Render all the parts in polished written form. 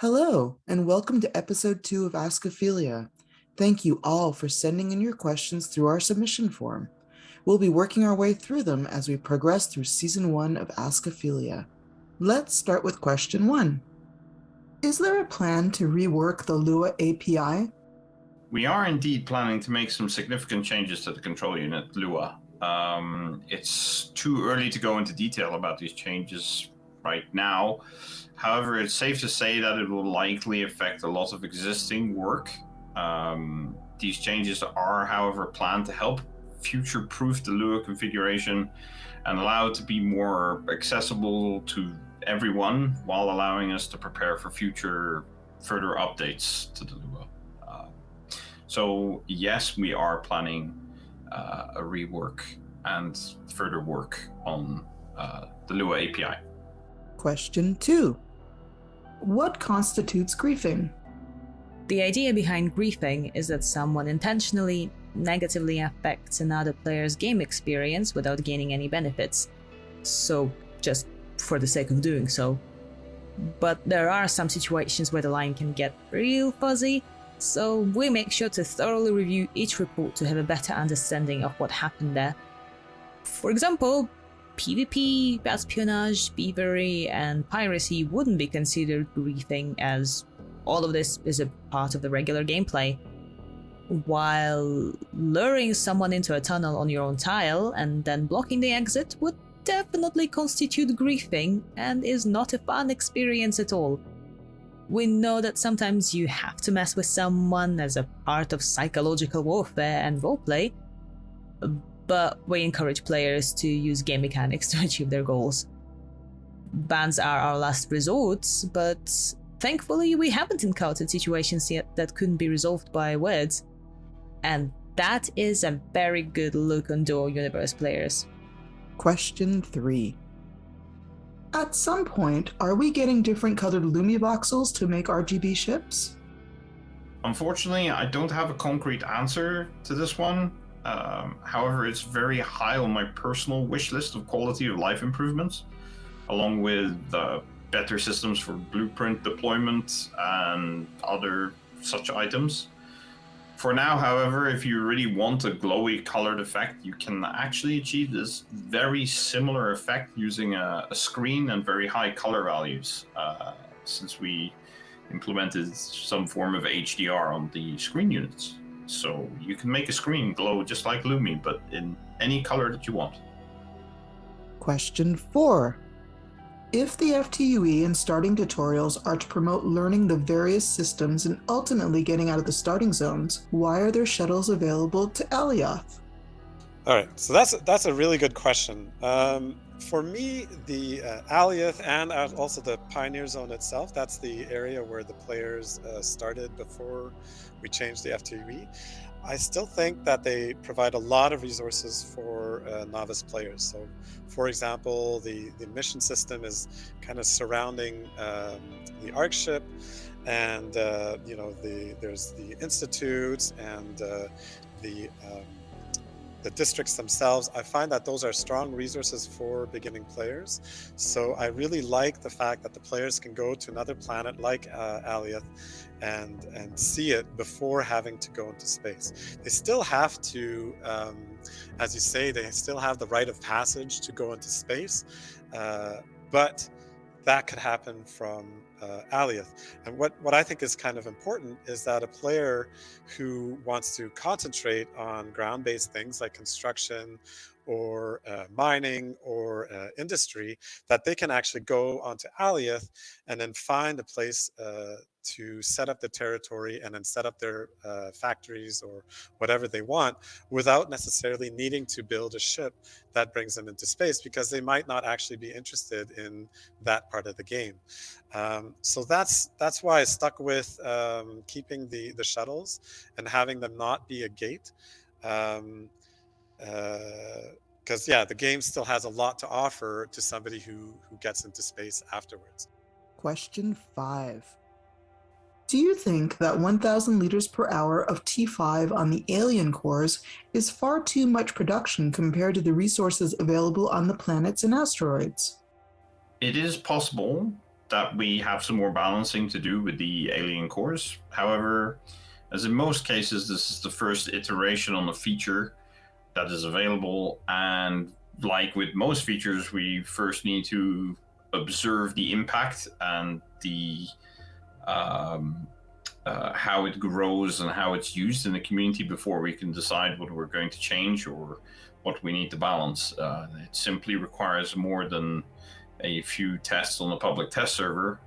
Hello, and welcome to episode 2 of Ask Aphelia. Thank you all for sending in your questions through our submission form. We'll be working our way through them as we progress through season 1 of Ask Aphelia. Let's start with question 1. Is there a plan to rework the LUA API? We are indeed planning to make some significant changes to the control unit, LUA. It's too early to go into detail about these changes right now. However, it's safe to say that it will likely affect a lot of existing work. These changes are, however, planned to help future-proof the LUA configuration and allow it to be more accessible to everyone while allowing us to prepare for further updates to the LUA. So yes, we are planning a rework and further work on the LUA API. Question 2. What constitutes griefing? The idea behind griefing is that someone intentionally negatively affects another player's game experience without gaining any benefits. So, just for the sake of doing so. But there are some situations where the line can get real fuzzy, so we make sure to thoroughly review each report to have a better understanding of what happened there. For example, PvP, espionage, thievery, and piracy wouldn't be considered griefing, as all of this is a part of the regular gameplay. While luring someone into a tunnel on your own tile and then blocking the exit would definitely constitute griefing and is not a fun experience at all. We know that sometimes you have to mess with someone as a part of psychological warfare and roleplay, but we encourage players to use game mechanics to achieve their goals. Bans are our last resorts, but thankfully we haven't encountered situations yet that couldn't be resolved by words. And that is a very good look on Duo Universe players. Question 3. At some point, are we getting different colored voxels to make RGB ships? Unfortunately, I don't have a concrete answer to this one. However, it's very high on my personal wish list of quality of life improvements, along with better systems for blueprint deployment and other such items. For now, however, if you really want a glowy colored effect, you can actually achieve this very similar effect using a screen and very high color values, since we implemented some form of HDR on the screen units. So you can make a screen glow just like Lumi, but in any color that you want. Question 4. If the FTUE and starting tutorials are to promote learning the various systems and ultimately getting out of the starting zones, why are there shuttles available to Alioth? All right, so that's a really good question. For me, the Alioth and also the Pioneer Zone itself, that's the area where the players started before we changed the FTUE. I still think that they provide a lot of resources for novice players. So, for example, the mission system is kind of surrounding the ARC ship, and there's the institutes and the districts themselves. I find that those are strong resources for beginning players. So I really like the fact that the players can go to another planet like Alioth and see it before having to go into space. They still have to, as you say, they still have the rite of passage to go into space, but that could happen from Alioth. And what I think is kind of important is that a player who wants to concentrate on ground-based things like construction or mining or industry, that they can actually go onto Alioth and then find a place to set up the territory and then set up their factories or whatever they want without necessarily needing to build a ship that brings them into space, because they might not actually be interested in that part of the game. So that's why I stuck with keeping the shuttles and having them not be a gate. Because the game still has a lot to offer to somebody who gets into space afterwards. Question 5. Do you think that 1,000 liters per hour of T5 on the alien cores is far too much production compared to the resources available on the planets and asteroids? It is possible, that we have some more balancing to do with the alien cores. However, as in most cases, this is the first iteration on a feature that is available, and like with most features, we first need to observe the impact and the how it grows and how it's used in the community before we can decide what we're going to change or what we need to balance. It simply requires more than a few tests on the public test server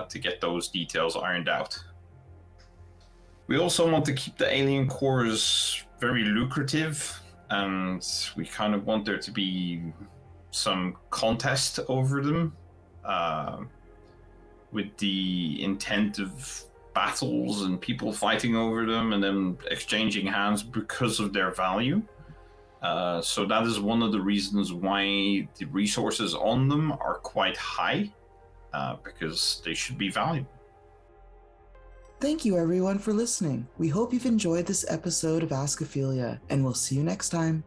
to get those details ironed out. We also want to keep the alien cores very lucrative, and we kind of want there to be some contest over them with the intent of battles and people fighting over them and then exchanging hands because of their value. So that is one of the reasons why the resources on them are quite high, because they should be valuable. Thank you everyone for listening. We hope you've enjoyed this episode of Ask Aphelia, and we'll see you next time.